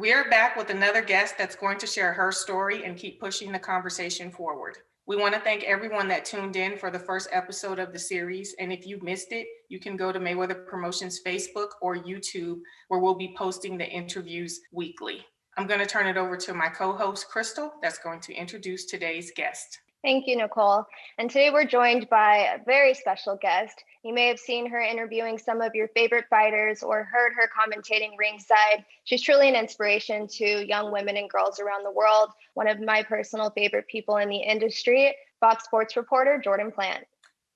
We're back with another guest that's going to share her story and keep pushing the conversation forward. We want to thank everyone that tuned in for the first episode of the series. And if you missed it, you can go to Mayweather Promotions Facebook or YouTube, where we'll be posting the interviews weekly. I'm going to turn it over to my co-host, Crystal, that's going to introduce today's guest. Thank you, Nicole. And today we're joined by a very special guest. You may have seen her interviewing some of your favorite fighters or heard her commentating ringside. She's truly an inspiration to young women and girls around the world. One of my personal favorite people in the industry, Fox Sports reporter Jordan Plant.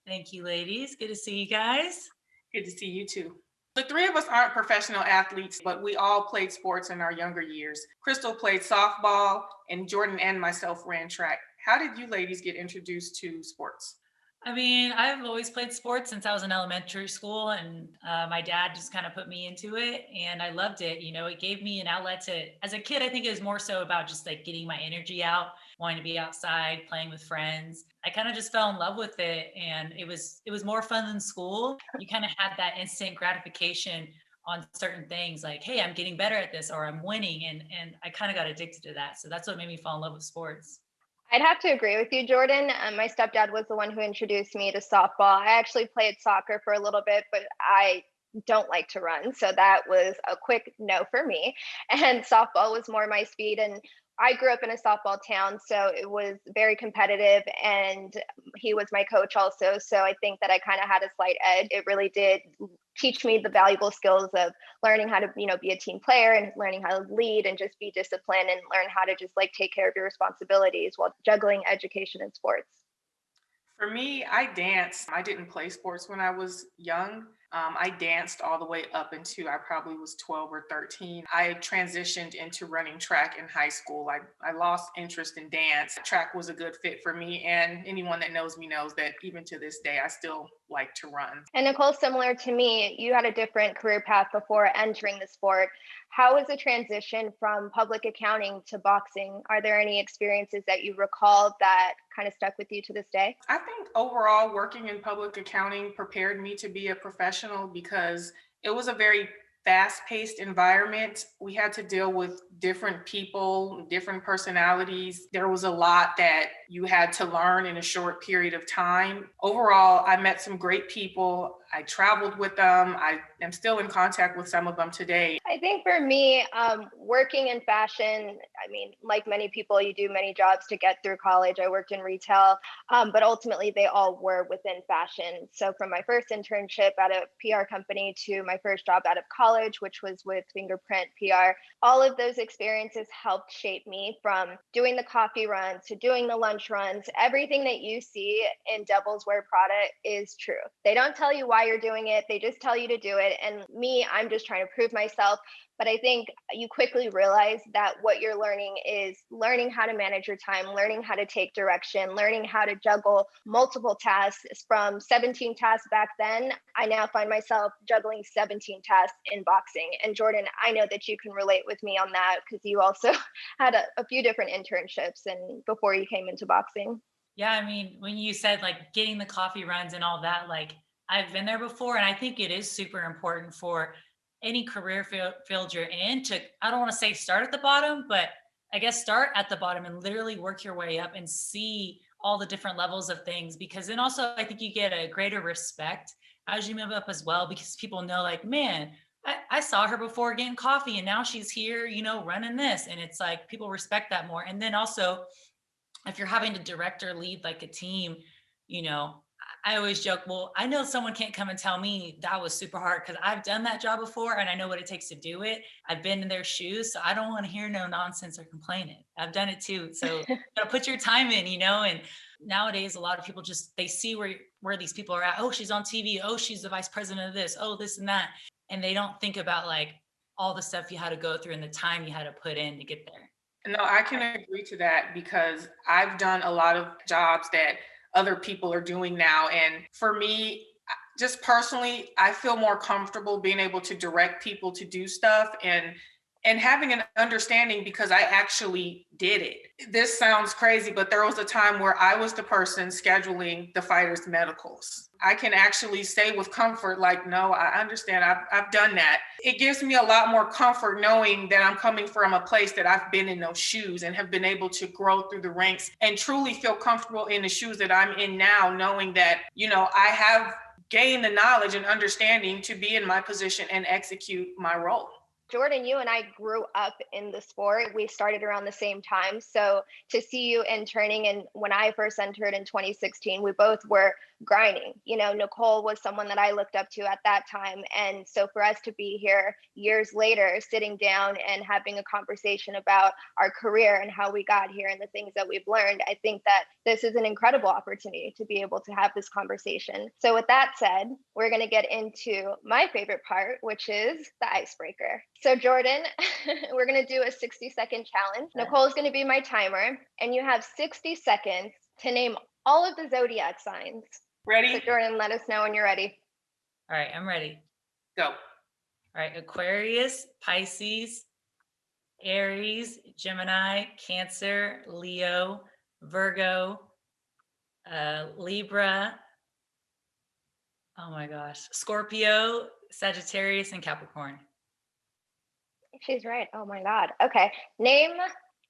Thank you, ladies. Good to see you guys. Good to see you too. The three of us aren't professional athletes, but we all played sports in our younger years. Crystal played softball, and Jordan and myself ran track. How did you ladies get introduced to sports? I mean, I've always played sports since I was in elementary school, and my dad just kind of put me into it, and I loved it. You know, it gave me an outlet to, as a kid, I think it was more so about just like getting my energy out, wanting to be outside, playing with friends. I kind of just fell in love with it, and it was more fun than school. You kind of had that instant gratification on certain things, like, hey, I'm getting better at this, or I'm winning, and I kind of got addicted to that. So that's what made me fall in love with sports. I'd have to agree with you, Jordan. My stepdad was the one who introduced me to softball. I actually played soccer for a little bit, but I don't like to run. So that was a quick no for me. And softball was more my speed. And I grew up in a softball town, so it was very competitive, and he was my coach also. So I think that I kind of had a slight edge. It really did teach me the valuable skills of learning how to, be a team player and learning how to lead and just be disciplined and learn how to just like take care of your responsibilities while juggling education and sports. For me, I danced. I didn't play sports when I was young. I danced all the way up until I probably was 12 or 13. I transitioned into running track in high school. I lost interest in dance. Track was a good fit for me. And anyone that knows me knows that even to this day, I still like to run. And Nicole, similar to me, you had a different career path before entering the sport. How was the transition from public accounting to boxing? Are there any experiences that you recall that kind of stuck with you to this day? I think overall working in public accounting prepared me to be a professional because it was a very fast-paced environment. We had to deal with different people, different personalities. There was a lot that you had to learn in a short period of time. Overall, I met some great people. I traveled with them. I am still in contact with some of them today. I think for me, working in fashion, I mean, like many people, you do many jobs to get through college. I worked in retail, but ultimately they all were within fashion. So from my first internship at a PR company to my first job out of college, which was with Fingerprint PR, all of those experiences helped shape me from doing the coffee runs to doing the lunch runs. Everything that you see in Devil's Wear Prada is true. They don't tell you why you're doing it. They just tell you to do it. And me, I'm just trying to prove myself. But I think you quickly realize that what you're learning is learning how to manage your time, learning how to take direction, learning how to juggle multiple tasks. From 17 tasks back then, I now find myself juggling 17 tasks in boxing. And Jordan, I know that you can relate with me on that because you also had a few different internships and before you came into boxing. Yeah, I mean, when you said like getting the coffee runs and all that, like I've been there before, and I think it is super important for any career field you're in to, I don't want to say start at the bottom, but I guess start at the bottom and literally work your way up and see all the different levels of things. Because then also I think you get a greater respect as you move up as well, because people know like, man, I saw her before getting coffee and now she's here, running this. And it's like people respect that more. And then also if you're having to direct or lead like a team, I always joke, well, I know someone can't come and tell me that was super hard because I've done that job before and I know what it takes to do it. I've been in their shoes, so I don't want to hear no nonsense or complaining. I've done it too. So you gotta put your time in, and nowadays a lot of people they see where these people are at. Oh, she's on TV. Oh, she's the vice president of this. Oh, this and that. And they don't think about like all the stuff you had to go through and the time you had to put in to get there. No, I can agree to that because I've done a lot of jobs that other people are doing now. And for me, just personally, I feel more comfortable being able to direct people to do stuff and and having an understanding because I actually did it. This sounds crazy, but there was a time where I was the person scheduling the fighters' medicals. I can actually say with comfort, like, no, I understand. I've done that. It gives me a lot more comfort knowing that I'm coming from a place that I've been in those shoes and have been able to grow through the ranks and truly feel comfortable in the shoes that I'm in now, knowing that, I have gained the knowledge and understanding to be in my position and execute my role. Jordan, you and I grew up in the sport. We started around the same time. So to see you interning, and when I first entered in 2016, we both were grinding. Nicole was someone that I looked up to at that time. And so for us to be here years later, sitting down and having a conversation about our career and how we got here and the things that we've learned, I think that this is an incredible opportunity to be able to have this conversation. So with that said, we're going to get into my favorite part, which is the icebreaker. So Jordan, we're going to do a 60-second challenge. Nicole is going to be my timer, and you have 60 seconds to name all of the zodiac signs. Ready? So Jordan, let us know when you're ready. All right, I'm ready. Go. All right, Aquarius, Pisces, Aries, Gemini, Cancer, Leo, Virgo, Libra, oh my gosh, Scorpio, Sagittarius, and Capricorn. She's right. Oh my God. Okay. Name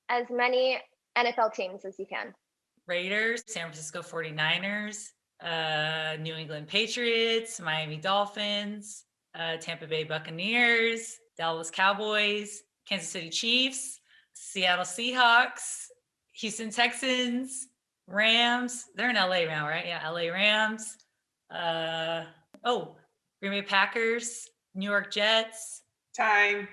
as many NFL teams as you can. Raiders, San Francisco 49ers, New England Patriots, Miami Dolphins, Tampa Bay Buccaneers, Dallas Cowboys, Kansas City Chiefs, Seattle Seahawks, Houston Texans, Rams. They're in LA now, right? Yeah, LA Rams. Green Bay Packers, New York Jets. Time.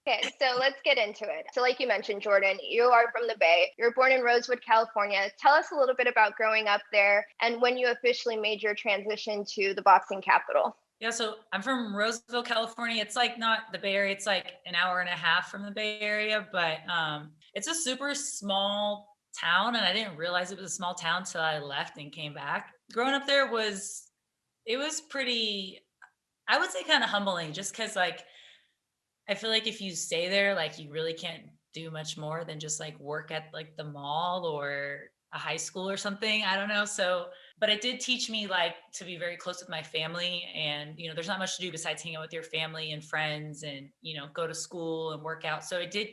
Okay, so let's get into it. So like you mentioned, Jordan, you are from the Bay. You were born in Rosewood, California. Tell us a little bit about growing up there and when you officially made your transition to the boxing capital. Yeah, so I'm from Roseville, California. It's like not the Bay Area. It's like an hour and a half from the Bay Area, but it's a super small town, and I didn't realize it was a small town until I left and came back. Growing up there was pretty, I would say, kind of humbling, just because I feel like if you stay there, like you really can't do much more than just like work at like the mall or a high school or something. I don't know. So, but it did teach me like to be very close with my family, and there's not much to do besides hang out with your family and friends and go to school and work out. So it did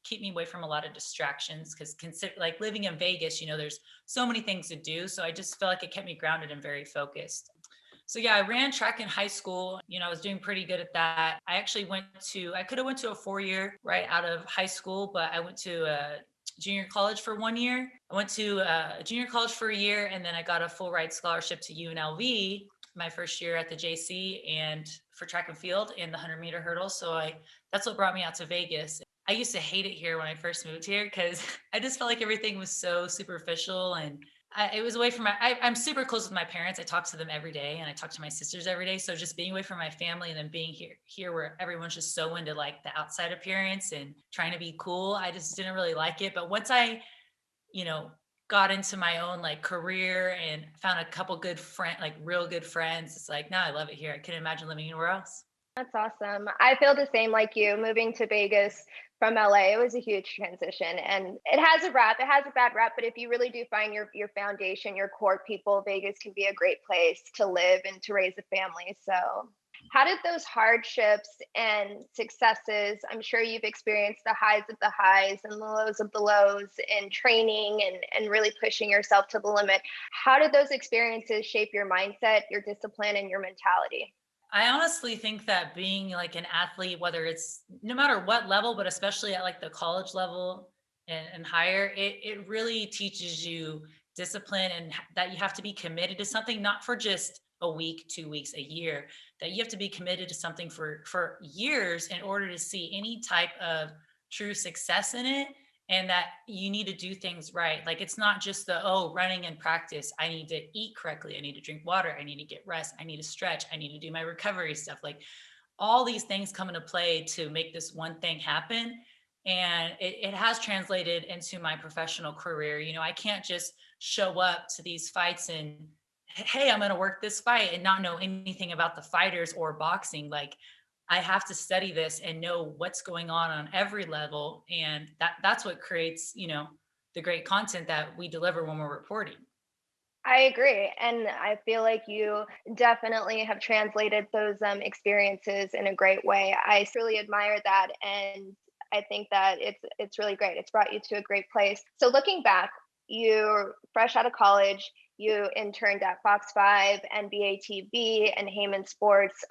keep me away from a lot of distractions, because consider like living in Vegas, there's so many things to do. So I just felt like it kept me grounded and very focused. So yeah, I ran track in high school. I was doing pretty good at that. I actually I could have went to a 4-year right out of high school, but I went to a junior college for 1 year. I went to a junior college for a year, and then I got a full ride scholarship to UNLV my first year at the JC, and for track and field and the 100-meter hurdle. So that's what brought me out to Vegas. I used to hate it here when I first moved here, because I just felt like everything was so superficial, and it was away from I'm super close with my parents. I talk to them every day, and I talk to my sisters every day. So just being away from my family and then being here where everyone's just so into like the outside appearance and trying to be cool, I just didn't really like it. But once I, got into my own like career and found a couple good real good friends, it's like, now I love it here. I couldn't imagine living anywhere else. That's awesome. I feel the same like you. Moving to Vegas from LA, it was a huge transition, and it has a bad rap, but if you really do find your foundation, your core people, Vegas can be a great place to live and to raise a family. So how did those hardships and successes, I'm sure you've experienced the highs of the highs and the lows of the lows in training and really pushing yourself to the limit. How did those experiences shape your mindset, your discipline, and your mentality? I honestly think that being like an athlete, whether it's no matter what level, but especially at like the college level and higher, it really teaches you discipline, and that you have to be committed to something, not for just a week, 2 weeks, a year, that you have to be committed to something for years in order to see any type of true success in it. And that you need to do things right. Like, it's not just running and practice. I need to eat correctly. I need to drink water. I need to get rest. I need to stretch. I need to do my recovery stuff. Like, all these things come into play to make this one thing happen. And it has translated into my professional career. I can't just show up to these fights and, hey, I'm going to work this fight and not know anything about the fighters or boxing. Like, I have to study this and know what's going on every level. And that's what creates, the great content that we deliver when we're reporting. I agree. And I feel like you definitely have translated those experiences in a great way. I truly admire that. And I think that it's really great. It's brought you to a great place. So looking back, you're fresh out of college, you interned at Fox 5, NBA TV, and Heyman Sports.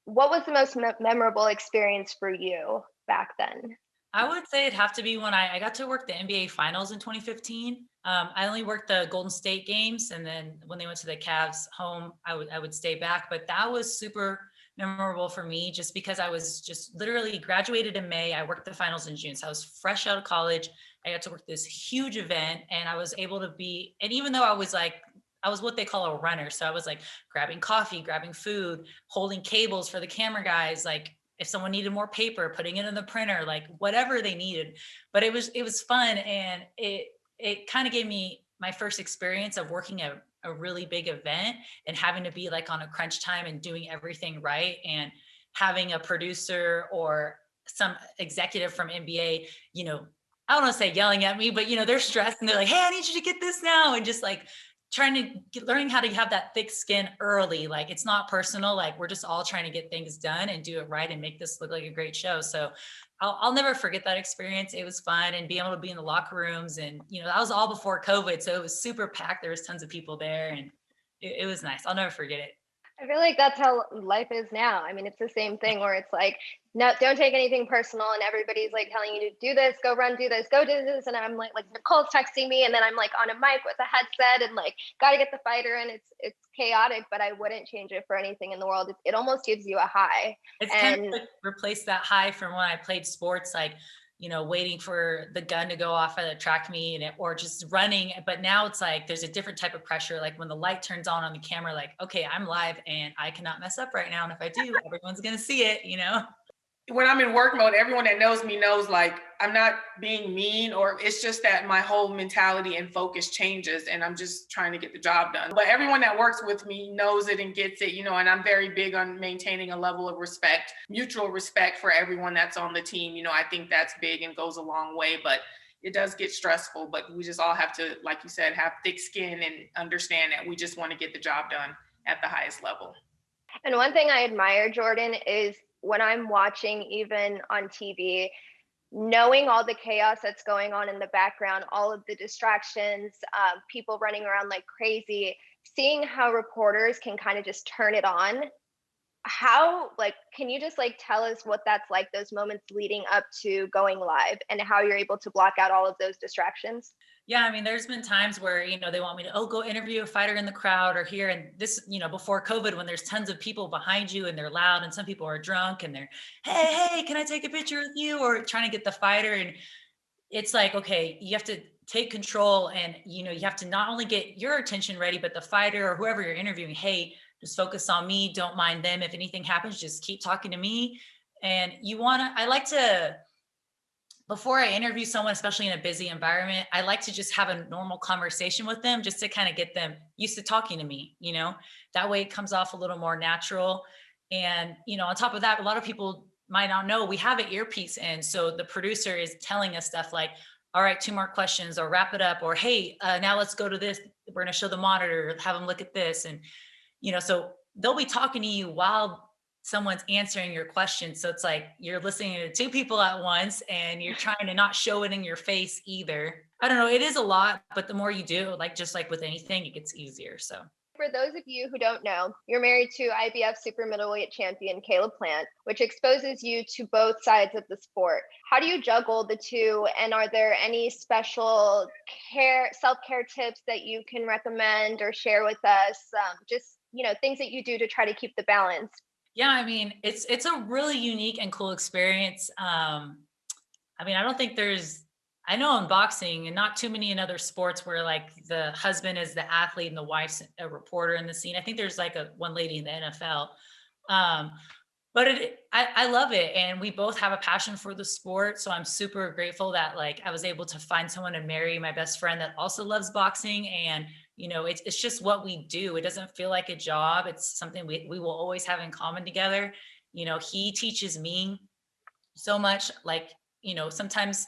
What was the most memorable experience for you back then? I would say it'd have to be when I got to work the NBA Finals in 2015. I only worked the Golden State games, and then when they went to the Cavs home, I would stay back. But that was super memorable for me, just because I was just literally graduated in May. I worked the finals in June, so I was fresh out of college. I got to work this huge event, and I was able to be. And even though I was what they call a runner, so I was like grabbing coffee, grabbing food, holding cables for the camera guys, like if someone needed more paper, putting it in the printer, like whatever they needed. But it was fun, and it kind of gave me my first experience of working at a really big event and having to be like on a crunch time and doing everything right, and having a producer or some executive from NBA, I don't want to say yelling at me, but they're stressed and they're like, "Hey, I need you to get this now," and just like trying to learning how to have that thick skin early. Like it's not personal. Like we're just all trying to get things done and do it right and make this look like a great show. So I'll never forget that experience. It was fun, and being able to be in the locker rooms, and that was all before COVID. So it was super packed. There was tons of people there, and it was nice. I'll never forget it. I feel like that's how life is now. I mean, it's the same thing where it's like, no, don't take anything personal, and everybody's like telling you to do this, go run, do this, go do this, and I'm like Nicole's texting me, and then I'm like on a mic with a headset, and like got to get the fighter, and it's chaotic, but I wouldn't change it for anything in the world. It almost gives you a high, It's kind of and like replace that high from when I played sports, like, waiting for the gun to go off at a track meet or just running. But now it's like there's a different type of pressure. Like when the light turns on the camera, like, okay, I'm live and I cannot mess up right now. And if I do, everyone's going to see it. When I'm in work mode, everyone that knows me knows like I'm not being mean, or it's just that my whole mentality and focus changes and I'm just trying to get the job done. But everyone that works with me knows it and gets it, and I'm very big on maintaining a level of respect, mutual respect for everyone that's on the team. I think that's big and goes a long way, but it does get stressful. But we just all have to, like you said, have thick skin and understand that we just want to get the job done at the highest level. And one thing I admire, Jordan, is when I'm watching even on TV, knowing all the chaos that's going on in the background, all of the distractions, people running around like crazy, seeing how reporters can kind of just turn it on. How, like, can you just like tell us what that's like, those moments leading up to going live, and how you're able to block out all of those distractions? Yeah, I mean, there's been times where, they want me to, go interview a fighter in the crowd or here. And this, before COVID, when there's tons of people behind you and they're loud and some people are drunk and they're, hey, can I take a picture with you? Or trying to get the fighter. And it's like, okay, you have to take control, and, you have to not only get your attention ready, but the fighter or whoever you're interviewing, hey, just focus on me. Don't mind them. If anything happens, just keep talking to me. And I like to, before I interview someone, especially in a busy environment, I like to just have a normal conversation with them just to kind of get them used to talking to me. That way it comes off a little more natural. And, on top of that, a lot of people might not know we have an earpiece in. So the producer is telling us stuff like, all right, 2 more questions, or wrap it up, or, hey, now let's go to this. We're going to show the monitor, have them look at this. And, so they'll be talking to you while someone's answering your question. So it's like you're listening to 2 people at once, and you're trying to not show it in your face either. I don't know. It is a lot, but the more you do, like just like with anything, it gets easier. So For those of you who don't know, you're married to IBF super middleweight champion Caleb Plant, which exposes you to both sides of the sport. How do you juggle the two? And are there any special self-care tips that you can recommend or share with us? Just, things that you do to try to keep the balance. yeah, I mean, it's a really unique and cool experience. I mean, I don't think I know in boxing and not too many in other sports where like the husband is the athlete and the wife's a reporter in the scene. I think there's like one lady in the NFL. Um, but I love it. And we both have a passion for the sport. So I'm super grateful that like I was able to find someone to marry my best friend that also loves boxing. And, it's just what we do. It doesn't feel like a job. It's something we will always have in common together. He teaches me so much. Like, sometimes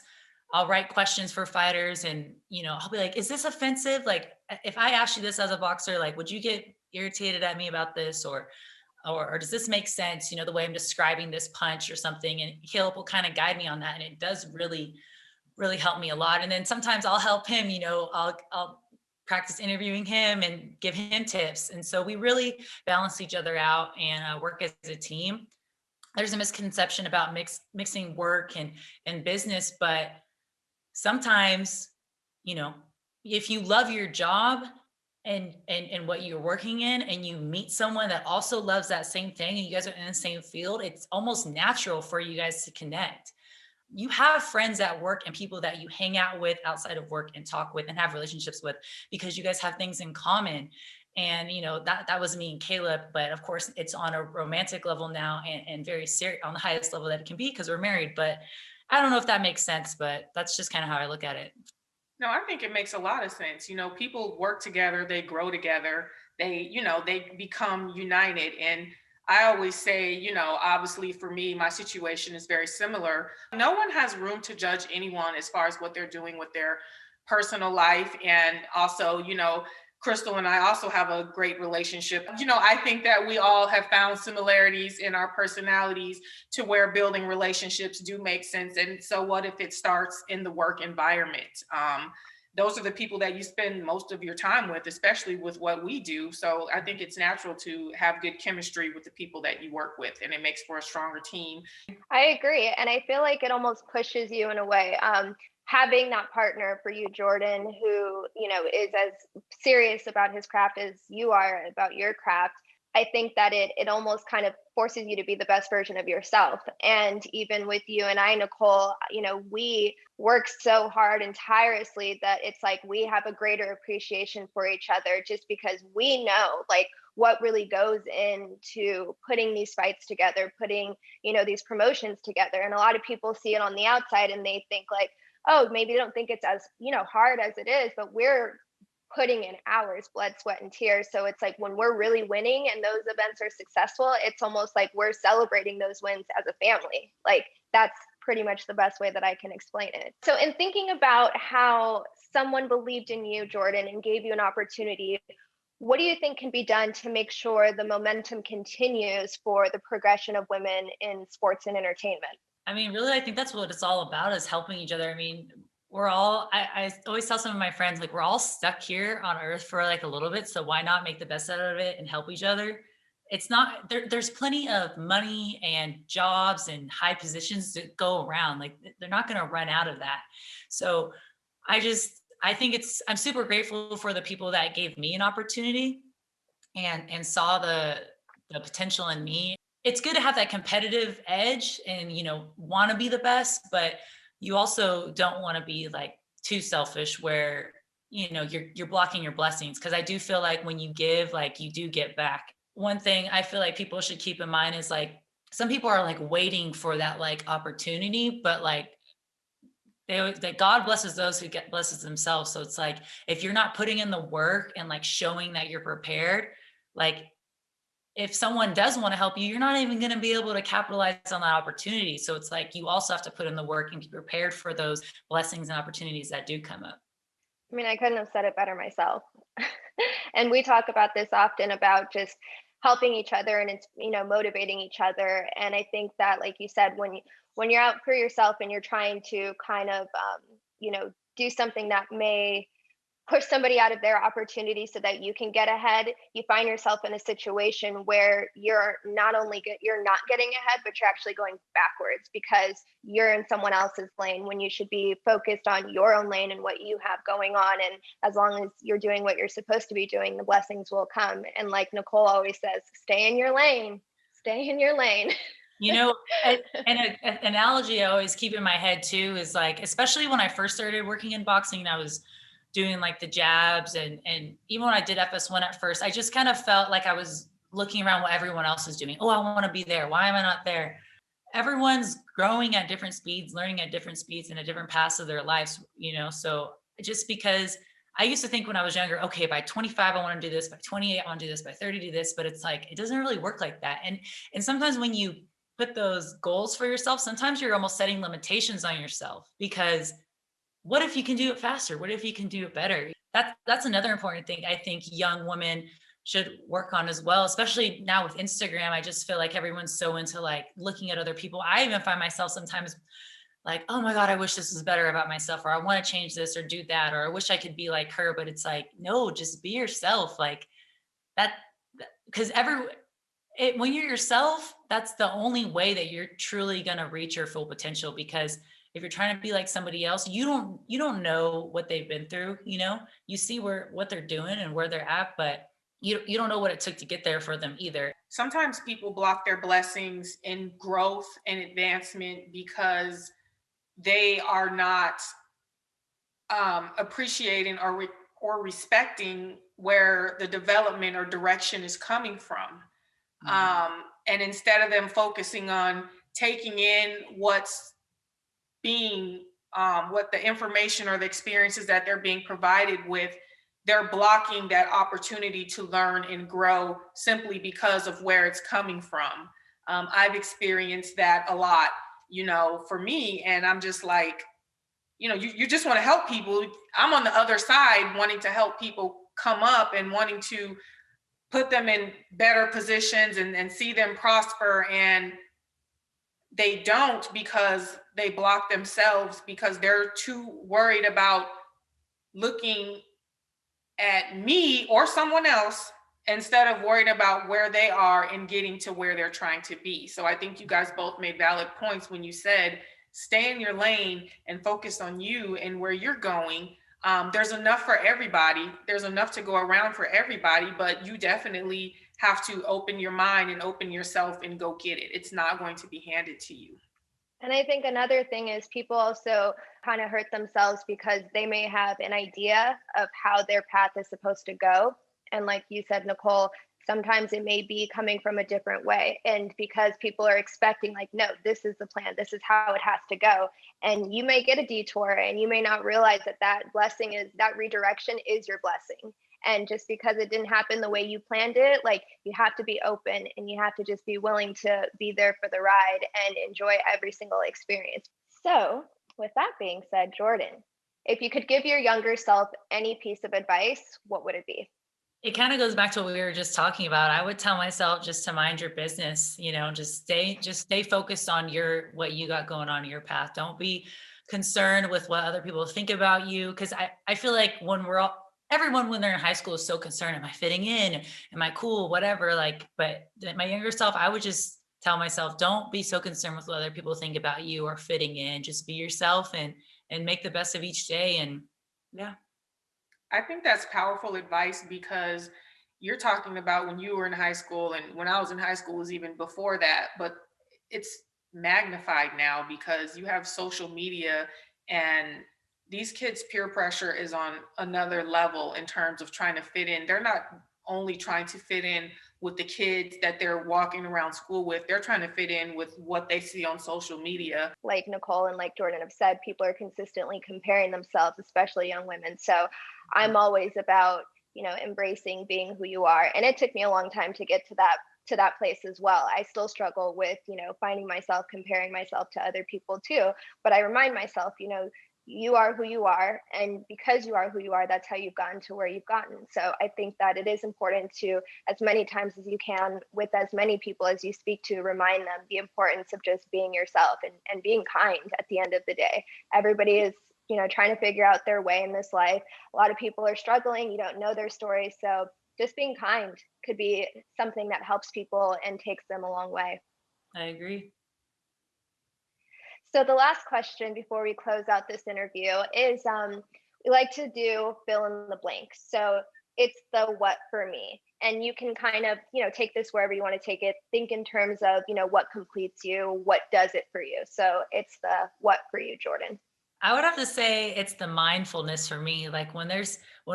I'll write questions for fighters and, I'll be like, is this offensive? Like, if I asked you this as a boxer, like, would you get irritated at me about this? Or does this make sense? The way I'm describing this punch or something. And he'll kind of guide me on that. And it does really, really help me a lot. And then sometimes I'll help him, I'll practice interviewing him and give him tips. And so we really balance each other out and work as a team. There's a misconception about mixing work and business, but sometimes, you know, if you love your job and what you're working in, and you meet someone that also loves that same thing and you guys are in the same field, it's almost natural for you guys to connect. You have friends at work and people that you hang out with outside of work and talk with and have relationships with because you guys have things in common. And that was me and Caleb, but of course it's on a romantic level now, and very serious, on the highest level that it can be, because we're married. But I don't know if that makes sense, but that's just kind of how I look at it. No, I think it makes a lot of sense. People work together, they grow together, they become united. And I always say, obviously for me, my situation is very similar. No one has room to judge anyone as far as what they're doing with their personal life. And also, Crystal and I also have a great relationship. I think that we all have found similarities in our personalities to where building relationships do make sense. And so, what if it starts in the work environment? Those are the people that you spend most of your time with, especially with what we do. So, I think it's natural to have good chemistry with the people that you work with, and it makes for a stronger team. I agree. And I feel like it almost pushes you in a way. Having that partner for you, Jordan, who, is as serious about his craft as you are about your craft, I think that it almost kind of forces you to be the best version of yourself. And even with you and I, Nicole, we work so hard and tirelessly that it's like we have a greater appreciation for each other, just because we know like what really goes into putting these fights together, putting, these promotions together. And a lot of people see it on the outside and they think like, oh, maybe they don't think it's as, hard as it is, but we're putting in hours, blood, sweat, and tears. So it's like when we're really winning and those events are successful, it's almost like we're celebrating those wins as a family. Like that's pretty much the best way that I can explain it. So in thinking about how someone believed in you, Jordan, and gave you an opportunity, what do you think can be done to make sure the momentum continues for the progression of women in sports and entertainment? I mean, really, I think that's what it's all about, is helping each other. I mean, I always tell some of my friends, like, we're all stuck here on earth for like a little bit. So why not make the best out of it and help each other? It's not there's plenty of money and jobs and high positions to go around. Like they're not going to run out of that. So I think I'm super grateful for the people that gave me an opportunity and saw the potential in me. It's good to have that competitive edge and want to be the best, but you also don't want to be like too selfish where you're blocking your blessings, because I do feel like when you give, like, you do get back. One thing I feel like people should keep in mind is like some people are like waiting for that like opportunity, but like that God blesses those who get blesses themselves. So it's like if you're not putting in the work and like showing that you're prepared, like if someone does want to help you, you're not even going to be able to capitalize on that opportunity. So it's like you also have to put in the work and be prepared for those blessings and opportunities that do come up. I mean, I couldn't have said it better myself. And we talk about this often, about just helping each other and it's, motivating each other. And I think that, like you said, when you're out for yourself and you're trying to kind of, do something that may push somebody out of their opportunity so that you can get ahead, you find yourself in a situation where you're not getting ahead, but you're actually going backwards because you're in someone else's lane when you should be focused on your own lane and what you have going on. And as long as you're doing what you're supposed to be doing, the blessings will come. And like Nicole always says, stay in your lane, stay in your lane. An analogy I always keep in my head too is like, especially when I first started working in boxing and I was doing like the jabs and even when I did FS1 at first, I just kind of felt like I was looking around what everyone else is doing. Oh, I want to be there. Why am I not there? Everyone's growing at different speeds, learning at different speeds and at different paths of their lives, So just because I used to think when I was younger, okay, by 25, I want to do this, by 28, I want to do this, by 30, do this, but it's like, it doesn't really work like that. And sometimes when you put those goals for yourself, sometimes you're almost setting limitations on yourself, because what if you can do it faster? What if you can do it better? That's another important thing I think young women should work on as well, especially now with Instagram. I just feel like everyone's so into like looking at other people. I even find myself sometimes like, oh my God, I wish this was better about myself, or I want to change this or do that, or I wish I could be like her. But it's like, no, just be yourself. Like that, because when you're yourself, that's the only way that you're truly going to reach your full potential. Because if you're trying to be like somebody else, you don't know what they've been through. You see what they're doing and where they're at, but you don't know what it took to get there for them either. Sometimes people block their blessings in growth and advancement because they are not appreciating or respecting where the development or direction is coming from. And instead of them focusing on taking in what the information or the experiences that they're being provided with, they're blocking that opportunity to learn and grow simply because of where it's coming from. I've experienced that a lot, for me, and I'm just like, you just want to help people. I'm on the other side wanting to help people come up and wanting to put them in better positions and see them prosper. And they don't, because they block themselves because they're too worried about looking at me or someone else instead of worried about where they are and getting to where they're trying to be. So I think you guys both made valid points when you said stay in your lane and focus on you and where you're going. There's enough for everybody. There's enough to go around for everybody, but you definitely have to open your mind and open yourself and go get it. It's not going to be handed to you. And I think another thing is people also kind of hurt themselves because they may have an idea of how their path is supposed to go. And like you said, Nicole, sometimes it may be coming from a different way. And because people are expecting, like, no, this is the plan, this is how it has to go. And you may get a detour and you may not realize that that redirection is your blessing. And just because it didn't happen the way you planned it, like, you have to be open and you have to just be willing to be there for the ride and enjoy every single experience. So with that being said, Jordan, if you could give your younger self any piece of advice, what would it be? It kind of goes back to what we were just talking about. I would tell myself just to mind your business, just stay focused on what you got going on in your path. Don't be concerned with what other people think about you. Cause I feel like everyone when they're in high school is so concerned, am I fitting in? Am I cool? Whatever. But my younger self, I would just tell myself, don't be so concerned with what other people think about you or fitting in. Just be yourself and make the best of each day. And yeah. I think that's powerful advice because you're talking about when you were in high school, and when I was in high school was even before that, but it's magnified now because you have social media, and these kids' peer pressure is on another level in terms of trying to fit in. They're not only trying to fit in with the kids that they're walking around school with, they're trying to fit in with what they see on social media. Like Nicole and like Jordan have said, people are consistently comparing themselves, especially young women. So I'm always about, embracing being who you are. And it took me a long time to get to that place as well. I still struggle with, finding myself, comparing myself to other people too. But I remind myself, you are who you are. And because you are who you are, that's how you've gotten to where you've gotten. So I think that it is important to, as many times as you can, with as many people as you speak to, remind them the importance of just being yourself and being kind at the end of the day. Everybody is, trying to figure out their way in this life. A lot of people are struggling. You don't know their story. So just being kind could be something that helps people and takes them a long way. I agree. So the last question before we close out this interview is we like to do fill in the blank. So it's the what for me. And you can kind of, take this wherever you want to take it. Think in terms of, what completes you, what does it for you. So it's the what for you, Jordan. I would have to say it's the mindfulness for me. Like when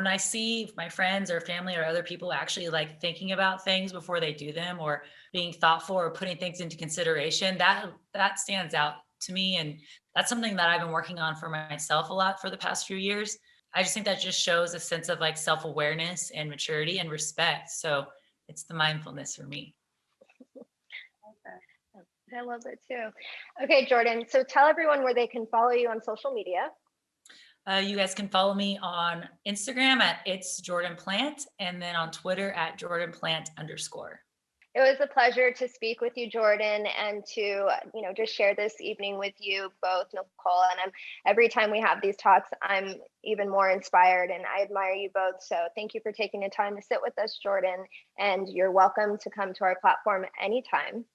I see my friends or family or other people actually like thinking about things before they do them, or being thoughtful or putting things into consideration, that stands out to me. And that's something that I've been working on for myself a lot for the past few years. I just think that just shows a sense of like self-awareness and maturity and respect. So it's the mindfulness for me. I love it too. Okay, Jordan. So tell everyone where they can follow you on social media. You guys can follow me on Instagram at It's Jordan Plant, and then on Twitter at Jordan Plant _. It was a pleasure to speak with you, Jordan, and to just share this evening with you both, Nicole. And every time we have these talks, I'm even more inspired, and I admire you both. So thank you for taking the time to sit with us, Jordan. And you're welcome to come to our platform anytime.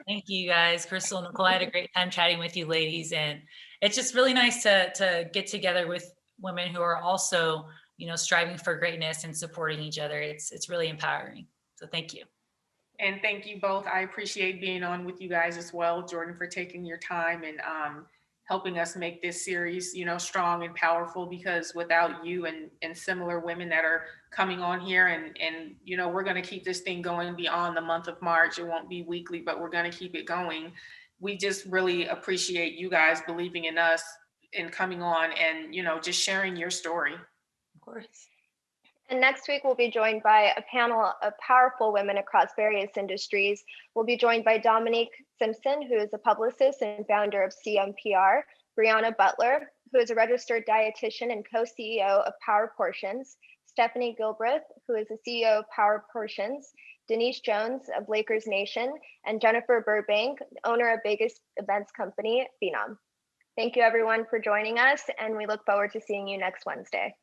Thank you guys, Crystal and Nicole. I had a great time chatting with you ladies, and it's just really nice to get together with women who are also, striving for greatness and supporting each other. It's really empowering. So thank you. And thank you both. I appreciate being on with you guys as well, Jordan, for taking your time and helping us make this series, strong and powerful, because without you and similar women that are coming on here and we're going to keep this thing going beyond the month of March. It won't be weekly, but we're going to keep it going. We just really appreciate you guys believing in us and coming on and, just sharing your story. Of course. And next week, we'll be joined by a panel of powerful women across various industries. We'll be joined by Dominique Simpson, who is a publicist and founder of CMPR, Brianna Butler, who is a registered dietitian and co-CEO of Power Portions, Stephanie Gilbreth, who is the CEO of Power Portions, Denise Jones of Lakers Nation, and Jennifer Burbank, owner of Vegas events company, Phenom. Thank you, everyone, for joining us, and we look forward to seeing you next Wednesday.